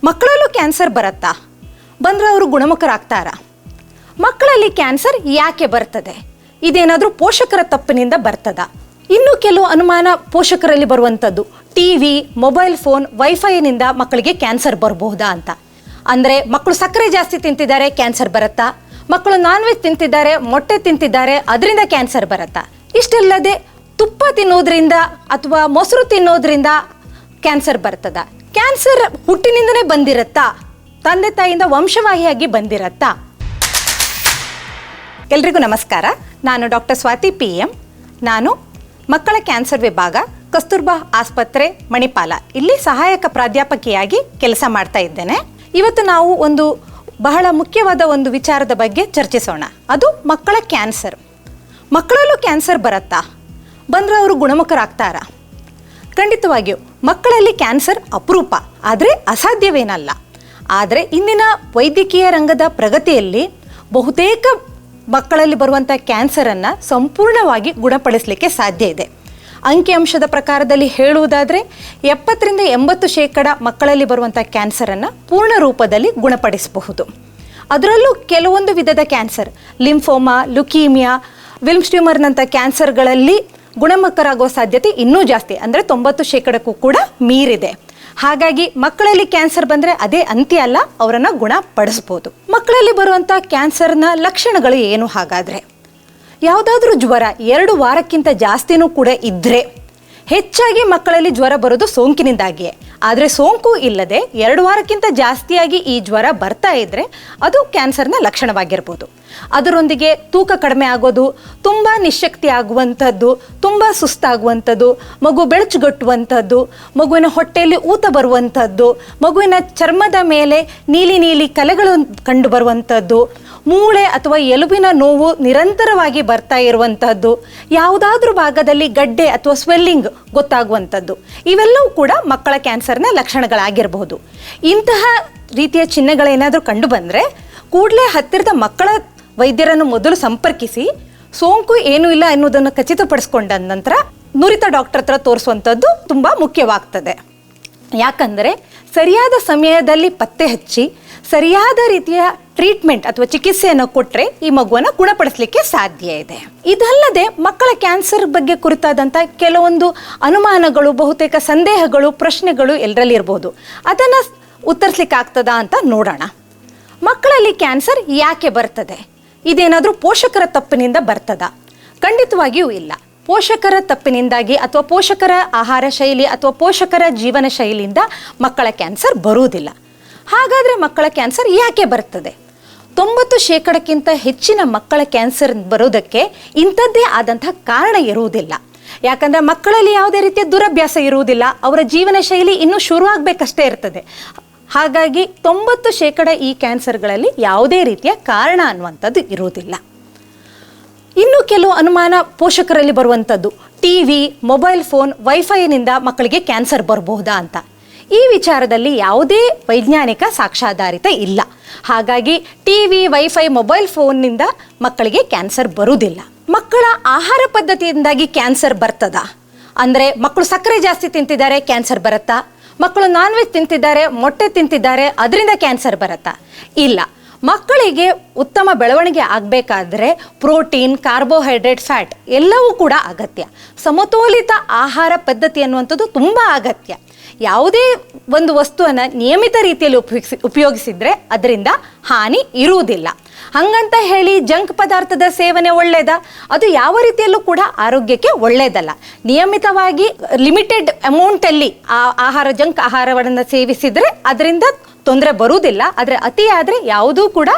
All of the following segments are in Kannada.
ಮಕ್ಕಳಲ್ಲೂ ಕ್ಯಾನ್ಸರ್ ಬರುತ್ತಾ? ಬಂದರೆ ಅವರು ಗುಣಮುಖರಾಗ್ತಾರಾ? ಮಕ್ಕಳಲ್ಲಿ ಕ್ಯಾನ್ಸರ್ ಯಾಕೆ ಬರ್ತದೆ? ಇದೇನಾದರೂ ಪೋಷಕರ ತಪ್ಪಿನಿಂದ ಬರ್ತದ? ಇನ್ನೂ ಕೆಲವು ಅನುಮಾನ ಪೋಷಕರಲ್ಲಿ ಬರುವಂಥದ್ದು, ಟಿವಿ, ಮೊಬೈಲ್ ಫೋನ್, ವೈಫೈನಿಂದ ಮಕ್ಕಳಿಗೆ ಕ್ಯಾನ್ಸರ್ ಬರಬಹುದಾ ಅಂತ. ಅಂದರೆ ಮಕ್ಕಳು ಸಕ್ಕರೆ ಜಾಸ್ತಿ ತಿಂತಿದ್ದಾರೆ, ಕ್ಯಾನ್ಸರ್ ಬರುತ್ತಾ? ಮಕ್ಕಳು ನಾನ್ ವೆಜ್ ತಿಂತಿದ್ದಾರೆ, ಮೊಟ್ಟೆ ತಿಂತಿದ್ದಾರೆ, ಅದರಿಂದ ಕ್ಯಾನ್ಸರ್ ಬರುತ್ತಾ? ಇಷ್ಟಲ್ಲದೆ ತುಪ್ಪ ತಿನ್ನೋದ್ರಿಂದ ಅಥವಾ ಮೊಸರು ತಿನ್ನೋದ್ರಿಂದ ಕ್ಯಾನ್ಸರ್ ಬರ್ತದ? ಕ್ಯಾನ್ಸರ್ ಹುಟ್ಟಿನಿಂದನೇ ಬಂದಿರತ್ತಾ? ತಂದೆ ತಾಯಿಯಿಂದ ವಂಶವಾಹಿಯಾಗಿ ಬಂದಿರತ್ತಾ? ಎಲ್ರಿಗೂ ನಮಸ್ಕಾರ. ನಾನು ಡಾಕ್ಟರ್ ಸ್ವಾತಿ PM. ನಾನು ಮಕ್ಕಳ ಕ್ಯಾನ್ಸರ್ ವಿಭಾಗ, ಕಸ್ತೂರ್ಬಾ ಆಸ್ಪತ್ರೆ, ಮಣಿಪಾಲ ಇಲ್ಲಿ ಸಹಾಯಕ ಪ್ರಾಧ್ಯಾಪಕಿಯಾಗಿ ಕೆಲಸ ಮಾಡ್ತಾ ಇದ್ದೇನೆ. ಇವತ್ತು ನಾವು ಒಂದು ಬಹಳ ಮುಖ್ಯವಾದ ಒಂದು ವಿಚಾರದ ಬಗ್ಗೆ ಚರ್ಚಿಸೋಣ. ಅದು ಮಕ್ಕಳ ಕ್ಯಾನ್ಸರ್. ಮಕ್ಕಳಲ್ಲೂ ಕ್ಯಾನ್ಸರ್ ಬರುತ್ತಾ? ಬಂದರೆ ಅವರು ಗುಣಮುಖರಾಗ್ತಾರಾ? ಖಂಡಿತವಾಗಿಯೂ ಮಕ್ಕಳಲ್ಲಿ ಕ್ಯಾನ್ಸರ್ ಅಪರೂಪ, ಆದರೆ ಅಸಾಧ್ಯವೇನಲ್ಲ. ಆದರೆ ಇಂದಿನ ವೈದ್ಯಕೀಯ ರಂಗದ ಪ್ರಗತಿಯಲ್ಲಿ ಬಹುತೇಕ ಮಕ್ಕಳಲ್ಲಿ ಬರುವಂಥ ಕ್ಯಾನ್ಸರನ್ನು ಸಂಪೂರ್ಣವಾಗಿ ಗುಣಪಡಿಸಲಿಕ್ಕೆ ಸಾಧ್ಯ ಇದೆ. ಅಂಕಿಅಂಶದ ಪ್ರಕಾರದಲ್ಲಿ ಹೇಳುವುದಾದರೆ 70-80% ಮಕ್ಕಳಲ್ಲಿ ಬರುವಂಥ ಕ್ಯಾನ್ಸರನ್ನು ಪೂರ್ಣ ರೂಪದಲ್ಲಿ ಗುಣಪಡಿಸಬಹುದು. ಅದರಲ್ಲೂ ಕೆಲವೊಂದು ವಿಧದ ಕ್ಯಾನ್ಸರ್, ಲಿಂಫೋಮಾ, ಲುಕೀಮಿಯಾ, ವಿಲ್ಮ್ಸ್ ಟ್ಯೂಮರ್ನಂಥ ಕ್ಯಾನ್ಸರ್ಗಳಲ್ಲಿ ಗುಣಮುಖರಾಗುವ ಸಾಧ್ಯತೆ ಇನ್ನೂ ಜಾಸ್ತಿ, ಅಂದರೆ 90%ಕ್ಕೂ ಕೂಡ ಮೀರಿದೆ. ಹಾಗಾಗಿ ಮಕ್ಕಳಲ್ಲಿ ಕ್ಯಾನ್ಸರ್ ಬಂದರೆ ಅದೇ ಅಂತ್ಯ ಅಲ್ಲ, ಅವರನ್ನು ಗುಣಪಡಿಸ್ಬೋದು. ಮಕ್ಕಳಲ್ಲಿ ಬರುವಂಥ ಕ್ಯಾನ್ಸರ್ನ ಲಕ್ಷಣಗಳು ಏನು ಹಾಗಾದರೆ? ಯಾವುದಾದ್ರೂ ಜ್ವರ 2 ವಾರಕ್ಕಿಂತ ಜಾಸ್ತಿನೂ ಕೂಡ ಇದ್ದರೆ, ಹೆಚ್ಚಾಗಿ ಮಕ್ಕಳಲ್ಲಿ ಜ್ವರ ಬರೋದು ಸೋಂಕಿನಿಂದಾಗಿಯೇ. ಆದರೆ ಸೋಂಕು ಇಲ್ಲದೆ 2 ವಾರಕ್ಕಿಂತ ಜಾಸ್ತಿಯಾಗಿ ಈ ಜ್ವರ ಬರ್ತಾ ಇದ್ದರೆ ಅದು ಕ್ಯಾನ್ಸರ್ನ ಲಕ್ಷಣವಾಗಿರ್ಬೋದು. ಅದರೊಂದಿಗೆ ತೂಕ ಕಡಿಮೆ ಆಗೋದು, ತುಂಬ ನಿಶ್ಶಕ್ತಿ ಆಗುವಂಥದ್ದು, ತುಂಬ ಸುಸ್ತಾಗುವಂಥದ್ದು, ಮಗು ಬೆಳಚುಗಟ್ಟುವಂಥದ್ದು, ಮಗುವಿನ ಹೊಟ್ಟೆಯಲ್ಲಿ ಊತ ಬರುವಂಥದ್ದು, ಮಗುವಿನ ಚರ್ಮದ ಮೇಲೆ ನೀಲಿ ನೀಲಿ ಕಲೆಗಳು ಕಂಡು ಬರುವಂಥದ್ದು, ಮೂಳೆ ಅಥವಾ ಎಲುಬಿನ ನೋವು ನಿರಂತರವಾಗಿ ಬರ್ತಾ ಇರುವಂಥದ್ದು, ಯಾವುದಾದ್ರೂ ಭಾಗದಲ್ಲಿ ಗಡ್ಡೆ ಅಥವಾ ಸ್ವೆಲ್ಲಿಂಗ್ ಗೊತ್ತಾಗುವಂಥದ್ದು, ಇವೆಲ್ಲವೂ ಕೂಡ ಮಕ್ಕಳ ಕ್ಯಾನ್ಸರ್ನ ಲಕ್ಷಣಗಳಾಗಿರಬಹುದು. ಇಂತಹ ರೀತಿಯ ಚಿಹ್ನೆಗಳೇನಾದರೂ ಕಂಡು ಬಂದರೆ ಕೂಡಲೇ ಹತ್ತಿರದ ಮಕ್ಕಳ ವೈದ್ಯರನ್ನು ಮೊದಲು ಸಂಪರ್ಕಿಸಿ ಸೋಂಕು ಏನೂ ಇಲ್ಲ ಎನ್ನುವುದನ್ನು ಖಚಿತಪಡಿಸ್ಕೊಂಡ ನಂತರ ನುರಿತ ಡಾಕ್ಟರ್ ಹತ್ರ ತೋರಿಸುವಂಥದ್ದು ತುಂಬ ಮುಖ್ಯವಾಗ್ತದೆ. ಯಾಕಂದರೆ ಸರಿಯಾದ ಸಮಯದಲ್ಲಿ ಪತ್ತೆ ಹಚ್ಚಿ ಸರಿಯಾದ ರೀತಿಯ ಟ್ರೀಟ್ಮೆಂಟ್ ಅಥವಾ ಚಿಕಿತ್ಸೆಯನ್ನು ಕೊಟ್ಟರೆ ಈ ಮಗುವನ್ನು ಗುಣಪಡಿಸಲಿಕ್ಕೆ ಸಾಧ್ಯ ಇದೆ. ಇದಲ್ಲದೆ ಮಕ್ಕಳ ಕ್ಯಾನ್ಸರ್ ಬಗ್ಗೆ ಕುರಿತಾದಂಥ ಕೆಲವೊಂದು ಅನುಮಾನಗಳು, ಬಹುತೇಕ ಸಂದೇಹಗಳು, ಪ್ರಶ್ನೆಗಳು ಎಲ್ಲರಲ್ಲಿ ಇರ್ಬೋದು. ಅದನ್ನು ಉತ್ತರಿಸ್ಲಿಕ್ಕೆ ಆಗ್ತದಾ ಅಂತ ನೋಡೋಣ. ಮಕ್ಕಳಲ್ಲಿ ಕ್ಯಾನ್ಸರ್ ಯಾಕೆ ಬರ್ತದೆ? ಇದೇನಾದರೂ ಪೋಷಕರ ತಪ್ಪಿನಿಂದ ಬರ್ತದ? ಖಂಡಿತವಾಗಿಯೂ ಇಲ್ಲ. ಪೋಷಕರ ತಪ್ಪಿನಿಂದಾಗಿ ಅಥವಾ ಪೋಷಕರ ಆಹಾರ ಶೈಲಿ ಅಥವಾ ಪೋಷಕರ ಜೀವನ ಶೈಲಿಯಿಂದ ಮಕ್ಕಳ ಕ್ಯಾನ್ಸರ್ ಬರುವುದಿಲ್ಲ. ಹಾಗಾದರೆ ಮಕ್ಕಳ ಕ್ಯಾನ್ಸರ್ ಯಾಕೆ ಬರ್ತದೆ? 90%ಕ್ಕಿಂತ ಹೆಚ್ಚಿನ ಮಕ್ಕಳ ಕ್ಯಾನ್ಸರ್ ಬರೋದಕ್ಕೆ ಇಂಥದ್ದೇ ಆದಂತಹ ಕಾರಣ ಇರುವುದಿಲ್ಲ. ಯಾಕಂದರೆ ಮಕ್ಕಳಲ್ಲಿ ಯಾವುದೇ ರೀತಿಯ ದುರಭ್ಯಾಸ ಇರುವುದಿಲ್ಲ, ಅವರ ಜೀವನ ಶೈಲಿ ಇನ್ನೂ ಶುರುವಾಗಬೇಕಷ್ಟೇ ಇರ್ತದೆ. ಹಾಗಾಗಿ 90% ಈ ಕ್ಯಾನ್ಸರ್ಗಳಲ್ಲಿ ಯಾವುದೇ ರೀತಿಯ ಕಾರಣ ಅನ್ನುವಂಥದ್ದು ಇರುವುದಿಲ್ಲ. ಇನ್ನು ಕೆಲವು ಅನುಮಾನ ಪೋಷಕರಲ್ಲಿ ಬರುವಂಥದ್ದು, ಟಿವಿ, ಮೊಬೈಲ್ ಫೋನ್, ವೈಫೈನಿಂದ ಮಕ್ಕಳಿಗೆ ಕ್ಯಾನ್ಸರ್ ಬರಬಹುದಾ ಅಂತ. ಈ ವಿಚಾರದಲ್ಲಿ ಯಾವುದೇ ವೈಜ್ಞಾನಿಕ ಸಾಕ್ಷ್ಯಾಧಾರಿತ ಇಲ್ಲ. ಹಾಗಾಗಿ ಟಿವಿ, ವೈಫೈ, ಮೊಬೈಲ್ ಫೋನ್ನಿಂದ ಮಕ್ಕಳಿಗೆ ಕ್ಯಾನ್ಸರ್ ಬರುವುದಿಲ್ಲ. ಮಕ್ಕಳ ಆಹಾರ ಪದ್ಧತಿಯಿಂದಾಗಿ ಕ್ಯಾನ್ಸರ್ ಬರ್ತದಾ? ಅಂದರೆ ಮಕ್ಕಳು ಸಕ್ಕರೆ ಜಾಸ್ತಿ ತಿಂತಿದ್ದಾರೆ, ಕ್ಯಾನ್ಸರ್ ಬರುತ್ತಾ? ಮಕ್ಕಳು ನಾನ್ ವೆಜ್ ತಿಂತಿದ್ದಾರೆ, ಮೊಟ್ಟೆ ತಿಂತಿದ್ದಾರೆ, ಅದರಿಂದ ಕ್ಯಾನ್ಸರ್ ಬರುತ್ತಾ? ಇಲ್ಲ. ಮಕ್ಕಳಿಗೆ ಉತ್ತಮ ಬೆಳವಣಿಗೆ ಆಗಬೇಕಾದ್ರೆ ಪ್ರೋಟೀನ್, ಕಾರ್ಬೋಹೈಡ್ರೇಟ್, ಫ್ಯಾಟ್ ಎಲ್ಲವೂ ಕೂಡ ಅಗತ್ಯ. ಸಮತೋಲಿತ ಆಹಾರ ಪದ್ಧತಿ ಅನ್ನುವಂಥದ್ದು ತುಂಬ ಅಗತ್ಯ. ಯಾವುದೇ ಒಂದು ವಸ್ತುವನ್ನು ನಿಯಮಿತ ರೀತಿಯಲ್ಲಿ ಉಪಯೋಗಿಸಿದರೆ ಅದರಿಂದ ಹಾನಿ ಇರುವುದಿಲ್ಲ. ಹಾಗಂತ ಹೇಳಿ ಜಂಕ್ ಪದಾರ್ಥದ ಸೇವನೆ ಒಳ್ಳೆಯದ? ಅದು ಯಾವ ರೀತಿಯಲ್ಲೂ ಕೂಡ ಆರೋಗ್ಯಕ್ಕೆ ಒಳ್ಳೆಯದಲ್ಲ. ನಿಯಮಿತವಾಗಿ ಲಿಮಿಟೆಡ್ ಅಮೌಂಟಲ್ಲಿ ಜಂಕ್ ಆಹಾರವನ್ನು ಸೇವಿಸಿದರೆ ಅದರಿಂದ ತೊಂದರೆ ಬರುವುದಿಲ್ಲ. ಆದರೆ ಅತಿಯಾದರೆ ಯಾವುದೂ ಕೂಡ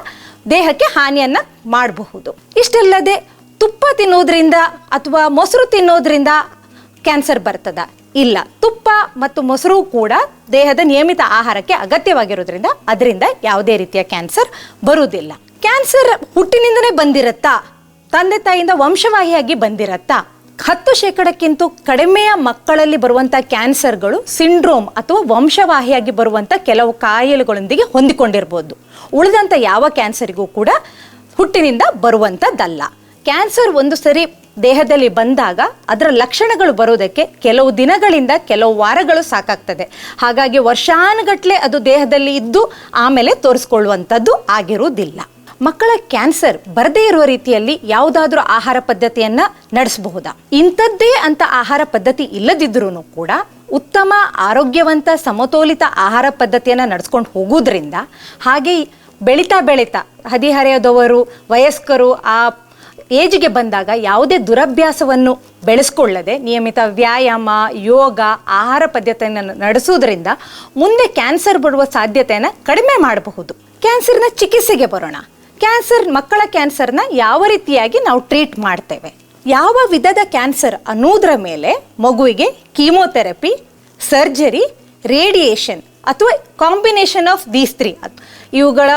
ದೇಹಕ್ಕೆ ಹಾನಿಯನ್ನು ಮಾಡಬಹುದು. ಇಷ್ಟಲ್ಲದೆ ತುಪ್ಪ ತಿನ್ನೋದ್ರಿಂದ ಅಥವಾ ಮೊಸರು ತಿನ್ನೋದ್ರಿಂದ ಕ್ಯಾನ್ಸರ್ ಬರ್ತದ? ಇಲ್ಲ. ತುಪ್ಪ ಮತ್ತು ಮೊಸರು ಕೂಡ ದೇಹದ ನಿಯಮಿತ ಆಹಾರಕ್ಕೆ ಅಗತ್ಯವಾಗಿರೋದ್ರಿಂದ ಅದರಿಂದ ಯಾವುದೇ ರೀತಿಯ ಕ್ಯಾನ್ಸರ್ ಬರುವುದಿಲ್ಲ. ಕ್ಯಾನ್ಸರ್ ಹುಟ್ಟಿನಿಂದನೇ ಬಂದಿರತ್ತಾ? ತಂದೆ ತಾಯಿಯಿಂದ ವಂಶವಾಹಿಯಾಗಿ ಬಂದಿರತ್ತಾ? 10%ಕ್ಕಿಂತ ಕಡಿಮೆಯ ಮಕ್ಕಳಲ್ಲಿ ಬರುವಂಥ ಕ್ಯಾನ್ಸರ್ಗಳು ಸಿಂಡ್ರೋಮ್ ಅಥವಾ ವಂಶವಾಹಿಯಾಗಿ ಬರುವಂಥ ಕೆಲವು ಕಾಯಿಲೆಗಳೊಂದಿಗೆ ಹೊಂದಿಕೊಂಡಿರ್ಬೋದು. ಉಳಿದಂಥ ಯಾವ ಕ್ಯಾನ್ಸರಿಗೂ ಕೂಡ ಹುಟ್ಟಿನಿಂದ ಬರುವಂಥದ್ದಲ್ಲ. ಕ್ಯಾನ್ಸರ್ ಒಂದು ಸರಿ ದೇಹದಲ್ಲಿ ಬಂದಾಗ ಅದರ ಲಕ್ಷಣಗಳು ಬರೋದಕ್ಕೆ ಕೆಲವು ದಿನಗಳಿಂದ ಕೆಲವು ವಾರಗಳು ಸಾಕಾಗ್ತದೆ. ಹಾಗಾಗಿ ವರ್ಷಾನುಗಟ್ಲೆ ಅದು ದೇಹದಲ್ಲಿ ಇದ್ದು ಆಮೇಲೆ ತೋರಿಸ್ಕೊಳ್ಳುವಂಥದ್ದು ಆಗಿರುವುದಿಲ್ಲ. ಮಕ್ಕಳ ಕ್ಯಾನ್ಸರ್ ಬರದೇ ಇರುವ ರೀತಿಯಲ್ಲಿ ಯಾವುದಾದ್ರೂ ಆಹಾರ ಪದ್ಧತಿಯನ್ನ ನಡೆಸಬಹುದಾ? ಇಂಥದ್ದೇ ಅಂತ ಆಹಾರ ಪದ್ಧತಿ ಇಲ್ಲದಿದ್ರೂ ಕೂಡ ಉತ್ತಮ ಆರೋಗ್ಯವಂತ ಸಮತೋಲಿತ ಆಹಾರ ಪದ್ಧತಿಯನ್ನ ನಡೆಸ್ಕೊಂಡು ಹೋಗೋದ್ರಿಂದ, ಹಾಗೆ ಬೆಳೀತಾ ಹದಿಹರೆಯದವರು ವಯಸ್ಕರು ಆ ಏಜ್ಗೆ ಬಂದಾಗ ಯಾವುದೇ ದುರಭ್ಯಾಸವನ್ನು ಬೆಳೆಸ್ಕೊಳ್ಳದೆ ನಿಯಮಿತ ವ್ಯಾಯಾಮ, ಯೋಗ, ಆಹಾರ ಪದ್ಧತಿಯನ್ನು ನಡೆಸುವುದರಿಂದ ಮುಂದೆ ಕ್ಯಾನ್ಸರ್ ಬರುವ ಸಾಧ್ಯತೆಯನ್ನು ಕಡಿಮೆ ಮಾಡಬಹುದು. ಕ್ಯಾನ್ಸರ್ನ ಚಿಕಿತ್ಸೆಗೆ ಬರೋಣ. ಮಕ್ಕಳ ಕ್ಯಾನ್ಸರ್ನ ಯಾವ ರೀತಿಯಾಗಿ ನಾವು ಟ್ರೀಟ್ ಮಾಡ್ತೇವೆ, ಯಾವ ವಿಧದ ಕ್ಯಾನ್ಸರ್ ಅನ್ನೋದ್ರ ಮೇಲೆ ಮಗುವಿಗೆ ಕೀಮೋಥೆರಪಿ, ಸರ್ಜರಿ, ರೇಡಿಯೇಷನ್ ಅಥವಾ ಕಾಂಬಿನೇಷನ್ ಆಫ್ ದೀಸ್ 3 ಇವುಗಳ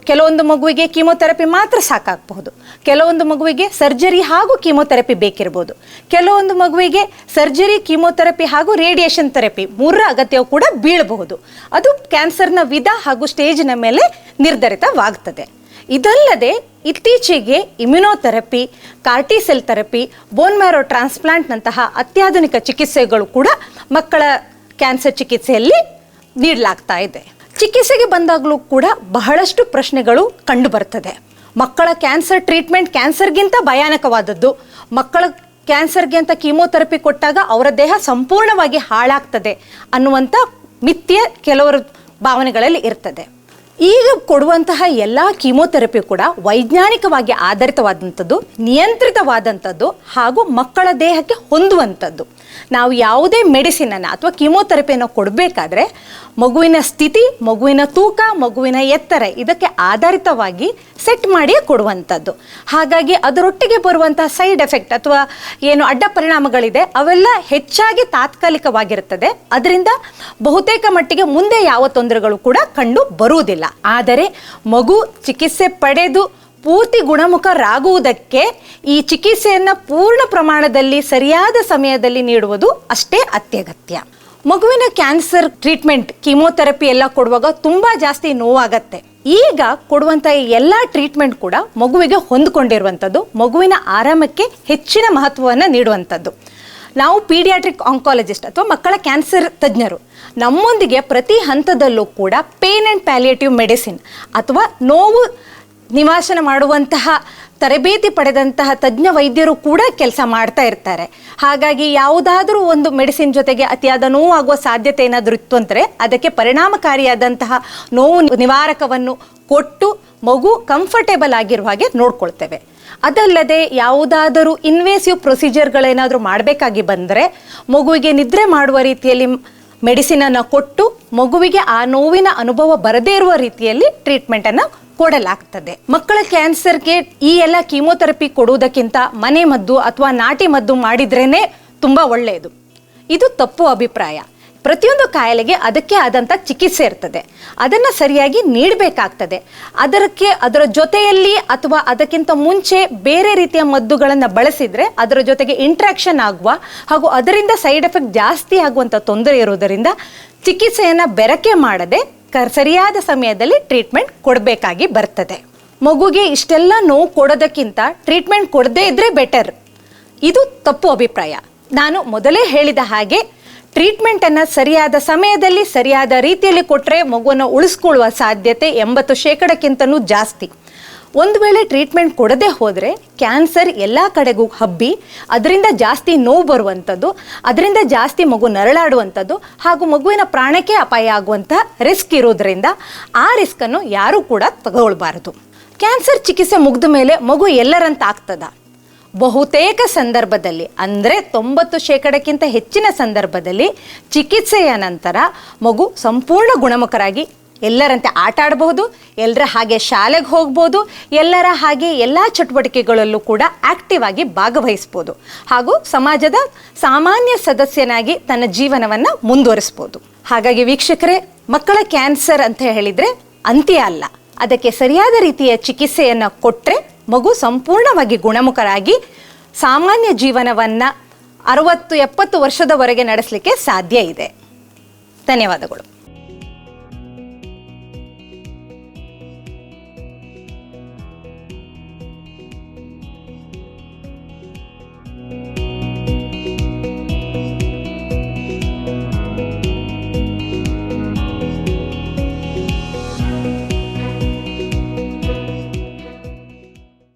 ಕೆಲವೊಂದು ಮಗುವಿಗೆ ಕೀಮೋಥೆರಪಿ ಮಾತ್ರ ಸಾಕಾಗಬಹುದು, ಕೆಲವೊಂದು ಮಗುವಿಗೆ ಸರ್ಜರಿ ಹಾಗೂ ಕೀಮೋಥೆರಪಿ ಬೇಕಿರ್ಬೋದು, ಕೆಲವೊಂದು ಮಗುವಿಗೆ ಸರ್ಜರಿ, ಕೀಮೋಥೆರಪಿ ಹಾಗೂ ರೇಡಿಯೇಷನ್ ಥೆರಪಿ 3ರ ಅಗತ್ಯವು ಕೂಡ ಬೀಳಬಹುದು. ಅದು ಕ್ಯಾನ್ಸರ್ನ ವಿಧ ಹಾಗೂ ಸ್ಟೇಜಿನ ಮೇಲೆ ನಿರ್ಧರಿತವಾಗ್ತದೆ. ಇದಲ್ಲದೆ ಇತ್ತೀಚೆಗೆ ಇಮ್ಯುನೋಥೆರಪಿ, ಕಾರ್ಟಿಸೆಲ್ ಥೆರಪಿ, ಬೋನ್ ಮ್ಯಾರೋ ಟ್ರಾನ್ಸ್ಪ್ಲಾಂಟ್ನಂತಹ ಅತ್ಯಾಧುನಿಕ ಚಿಕಿತ್ಸೆಗಳು ಕೂಡ ಮಕ್ಕಳ ಕ್ಯಾನ್ಸರ್ ಚಿಕಿತ್ಸೆಯಲ್ಲಿ ನೀಡಲಾಗ್ತಾ ಇದೆ. ಚಿಕಿತ್ಸೆಗೆ ಬಂದಾಗಲೂ ಕೂಡ ಬಹಳಷ್ಟು ಪ್ರಶ್ನೆಗಳು ಕಂಡು ಬರ್ತದೆ. ಮಕ್ಕಳ ಕ್ಯಾನ್ಸರ್ ಟ್ರೀಟ್ಮೆಂಟ್ ಕ್ಯಾನ್ಸರ್ಗಿಂತ ಭಯಾನಕವಾದದ್ದು. ಮಕ್ಕಳ ಕ್ಯಾನ್ಸರ್ಗೆ ಅಂತ ಕೀಮೋಥೆರಪಿ ಕೊಟ್ಟಾಗ ಅವರ ದೇಹ ಸಂಪೂರ್ಣವಾಗಿ ಹಾಳಾಗ್ತದೆ ಅನ್ನುವಂಥ ಮಿಥ್ಯೆ ಕೆಲವರ ಭಾವನೆಗಳಲ್ಲಿ ಇರ್ತದೆ. ಈಗ ಕೊಡುವಂತಹ ಎಲ್ಲ ಕೀಮೋಥೆರಪಿ ಕೂಡ ವೈಜ್ಞಾನಿಕವಾಗಿ ಆಧಾರಿತವಾದಂಥದ್ದು, ನಿಯಂತ್ರಿತವಾದಂಥದ್ದು ಹಾಗೂ ಮಕ್ಕಳ ದೇಹಕ್ಕೆ ಹೊಂದುವಂಥದ್ದು. ನಾವು ಯಾವುದೇ ಮೆಡಿಸಿನನ್ನು ಅಥವಾ ಕೀಮೋಥೆರಪಿಯನ್ನು ಕೊಡಬೇಕಾದ್ರೆ ಮಗುವಿನ ಸ್ಥಿತಿ, ಮಗುವಿನ ತೂಕ, ಮಗುವಿನ ಎತ್ತರ ಇದಕ್ಕೆ ಆಧಾರಿತವಾಗಿ ಸೆಟ್ ಮಾಡಿಯೇ ಕೊಡುವಂಥದ್ದು. ಹಾಗಾಗಿ ಅದರೊಟ್ಟಿಗೆ ಬರುವಂತಹ ಸೈಡ್ ಎಫೆಕ್ಟ್ ಅಥವಾ ಏನು ಅಡ್ಡ ಪರಿಣಾಮಗಳಿದೆ ಅವೆಲ್ಲ ಹೆಚ್ಚಾಗಿ ತಾತ್ಕಾಲಿಕವಾಗಿರುತ್ತದೆ. ಅದರಿಂದ ಬಹುತೇಕ ಮಟ್ಟಿಗೆ ಮುಂದೆ ಯಾವ ತೊಂದರೆಗಳು ಕೂಡ ಕಂಡು ಬರುವುದಿಲ್ಲ. ಆದರೆ ಮಗು ಚಿಕಿತ್ಸೆ ಪಡೆದು ಪೂರ್ತಿ ಗುಣಮುಖರಾಗುವುದಕ್ಕೆ ಈ ಚಿಕಿತ್ಸೆಯನ್ನು ಪೂರ್ಣ ಪ್ರಮಾಣದಲ್ಲಿ ಸರಿಯಾದ ಸಮಯದಲ್ಲಿ ನೀಡುವುದು ಅಷ್ಟೇ ಅತ್ಯಗತ್ಯ. ಮಗುವಿನ ಕ್ಯಾನ್ಸರ್ ಟ್ರೀಟ್ಮೆಂಟ್ ಕೀಮೋಥೆರಪಿ ಎಲ್ಲ ಕೊಡುವಾಗ ತುಂಬಾ ಜಾಸ್ತಿ ನೋವಾಗತ್ತೆ. ಈಗ ಕೊಡುವಂಥ ಎಲ್ಲ ಟ್ರೀಟ್ಮೆಂಟ್ ಕೂಡ ಮಗುವಿಗೆ ಹೊಂದಿಕೊಂಡಿರುವಂಥದ್ದು, ಮಗುವಿನ ಆರಾಮಕ್ಕೆ ಹೆಚ್ಚಿನ ಮಹತ್ವವನ್ನು ನೀಡುವಂಥದ್ದು. ನಾವು ಪೀಡಿಯಾಟ್ರಿಕ್ ಆಂಕಾಲಜಿಸ್ಟ್ ಅಥವಾ ಮಕ್ಕಳ ಕ್ಯಾನ್ಸರ್ ತಜ್ಞರು ನಮ್ಮೊಂದಿಗೆ ಪ್ರತಿ ಹಂತದಲ್ಲೂ ಕೂಡ ಪೇನ್ ಆ್ಯಂಡ್ ಪ್ಯಾಲಿಯೇಟಿವ್ ಮೆಡಿಸಿನ್ ಅಥವಾ ನೋವು ನಿವಾರಣೆ ಮಾಡುವಂತಹ ತರಬೇತಿ ಪಡೆದಂತಹ ತಜ್ಞ ವೈದ್ಯರು ಕೂಡ ಕೆಲಸ ಮಾಡ್ತಾ ಇರ್ತಾರೆ. ಹಾಗಾಗಿ ಯಾವುದಾದ್ರೂ ಒಂದು ಮೆಡಿಸಿನ್ ಜೊತೆಗೆ ಅತಿಯಾದ ನೋವಾಗುವ ಸಾಧ್ಯತೆ ಏನಾದರೂ ಇತ್ತು ಅಂದರೆ ಅದಕ್ಕೆ ಪರಿಣಾಮಕಾರಿಯಾದಂತಹ ನೋವು ನಿವಾರಕವನ್ನು ಕೊಟ್ಟು ಮಗು ಕಂಫರ್ಟೇಬಲ್ ಆಗಿರುವ ಹಾಗೆ ನೋಡ್ಕೊಳ್ತೇವೆ. ಅದಲ್ಲದೆ ಯಾವುದಾದರೂ ಇನ್ವೇಸಿವ್ ಪ್ರೊಸೀಜರ್ಗಳೇನಾದರೂ ಮಾಡಬೇಕಾಗಿ ಬಂದರೆ ಮಗುವಿಗೆ ನಿದ್ರೆ ಮಾಡುವ ರೀತಿಯಲ್ಲಿ ಮೆಡಿಸಿನನ್ನು ಕೊಟ್ಟು ಮಗುವಿಗೆ ಆ ನೋವಿನ ಅನುಭವ ಬರದೇ ಇರುವ ರೀತಿಯಲ್ಲಿ ಟ್ರೀಟ್ಮೆಂಟನ್ನು ಕೊಡಲಾಗ್ತದೆ. ಮಕ್ಕಳ ಕ್ಯಾನ್ಸರ್ಗೆ ಈ ಎಲ್ಲ ಕೀಮೋಥೆರಪಿ ಕೊಡುವುದಕ್ಕಿಂತ ಮನೆ ಮದ್ದು ಅಥವಾ ನಾಟಿ ಮದ್ದು ಮಾಡಿದ್ರೇನೆ ತುಂಬ ಒಳ್ಳೆಯದು. ಇದು ತಪ್ಪು ಅಭಿಪ್ರಾಯ. ಪ್ರತಿಯೊಂದು ಕಾಯಿಲೆಗೆ ಅದಕ್ಕೆ ಆದಂಥ ಚಿಕಿತ್ಸೆ ಇರ್ತದೆ, ಅದನ್ನು ಸರಿಯಾಗಿ ನೀಡಬೇಕಾಗ್ತದೆ. ಅದರ ಜೊತೆಯಲ್ಲಿ ಅಥವಾ ಅದಕ್ಕಿಂತ ಮುಂಚೆ ಬೇರೆ ರೀತಿಯ ಮದ್ದುಗಳನ್ನು ಬಳಸಿದರೆ ಅದರ ಜೊತೆಗೆ ಇಂಟ್ರಾಕ್ಷನ್ ಆಗುವ ಹಾಗೂ ಅದರಿಂದ ಸೈಡ್ ಎಫೆಕ್ಟ್ ಜಾಸ್ತಿ ಆಗುವಂಥ ತೊಂದರೆ ಇರುವುದರಿಂದ ಚಿಕಿತ್ಸೆಯನ್ನು ಬೆರಕೆ ಮಾಡದೆ ಸರಿಯಾದ ಸಮಯದಲ್ಲಿ ಟ್ರೀಟ್ಮೆಂಟ್ ಕೊಡಬೇಕಾಗಿ ಬರ್ತದೆ. ಮಗುಗೆ ಇಷ್ಟೆಲ್ಲ ನೋವು ಕೊಡೋದಕ್ಕಿಂತ ಟ್ರೀಟ್ಮೆಂಟ್ ಕೊಡದೇ ಇದ್ರೆ ಬೆಟರ್. ಇದು ತಪ್ಪು ಅಭಿಪ್ರಾಯ. ನಾನು ಮೊದಲೇ ಹೇಳಿದ ಹಾಗೆ ಟ್ರೀಟ್ಮೆಂಟನ್ನು ಸರಿಯಾದ ಸಮಯದಲ್ಲಿ ಸರಿಯಾದ ರೀತಿಯಲ್ಲಿ ಕೊಟ್ಟರೆ ಮಗುವನ್ನು ಉಳಿಸ್ಕೊಳ್ಳುವ ಸಾಧ್ಯತೆ 80%ಕ್ಕಿಂತನೂ ಜಾಸ್ತಿ. ಒಂದು ವೇಳೆ ಟ್ರೀಟ್ಮೆಂಟ್ ಕೊಡದೆ ಹೋದರೆ ಕ್ಯಾನ್ಸರ್ ಎಲ್ಲ ಕಡೆಗೂ ಹಬ್ಬಿ ಅದರಿಂದ ಜಾಸ್ತಿ ನೋವು ಬರುವಂಥದ್ದು, ಅದರಿಂದ ಜಾಸ್ತಿ ಮಗು ನರಳಾಡುವಂಥದ್ದು ಹಾಗೂ ಮಗುವಿನ ಪ್ರಾಣಕ್ಕೆ ಅಪಾಯ ಆಗುವಂಥ ರಿಸ್ಕ್ ಇರೋದ್ರಿಂದ ಆ ರಿಸ್ಕನ್ನು ಯಾರೂ ಕೂಡ ತಗೊಳ್ಬಾರದು. ಕ್ಯಾನ್ಸರ್ ಚಿಕಿತ್ಸೆ ಮುಗಿದ ಮೇಲೆ ಮಗು ಎಲ್ಲರಂತ ಆಗ್ತದ? ಬಹುತೇಕ ಸಂದರ್ಭದಲ್ಲಿ ಅಂದರೆ 90%ಕ್ಕಿಂತ ಹೆಚ್ಚಿನ ಸಂದರ್ಭದಲ್ಲಿ ಚಿಕಿತ್ಸೆಯ ನಂತರ ಮಗು ಸಂಪೂರ್ಣ ಗುಣಮುಖರಾಗಿ ಎಲ್ಲರಂತೆ ಆಟ ಆಡಬಹುದು, ಎಲ್ಲರ ಹಾಗೆ ಶಾಲೆಗೆ ಹೋಗ್ಬೋದು, ಎಲ್ಲರ ಹಾಗೆ ಎಲ್ಲ ಚಟುವಟಿಕೆಗಳಲ್ಲೂ ಕೂಡ ಆಕ್ಟಿವ್ ಆಗಿ ಭಾಗವಹಿಸ್ಬೋದು ಹಾಗೂ ಸಮಾಜದ ಸಾಮಾನ್ಯ ಸದಸ್ಯನಾಗಿ ತನ್ನ ಜೀವನವನ್ನು ಮುಂದುವರಿಸ್ಬೋದು. ಹಾಗಾಗಿ ವೀಕ್ಷಕರೇ, ಮಕ್ಕಳ ಕ್ಯಾನ್ಸರ್ ಅಂತ ಹೇಳಿದರೆ ಅಂತ್ಯ ಅಲ್ಲ. ಅದಕ್ಕೆ ಸರಿಯಾದ ರೀತಿಯ ಚಿಕಿತ್ಸೆಯನ್ನು ಕೊಟ್ಟರೆ ಮಗು ಸಂಪೂರ್ಣವಾಗಿ ಗುಣಮುಖರಾಗಿ ಸಾಮಾನ್ಯ ಜೀವನವನ್ನು 60-70 ವರ್ಷದವರೆಗೆ ನಡೆಸಲಿಕ್ಕೆ ಸಾಧ್ಯ ಇದೆ. ಧನ್ಯವಾದಗಳು.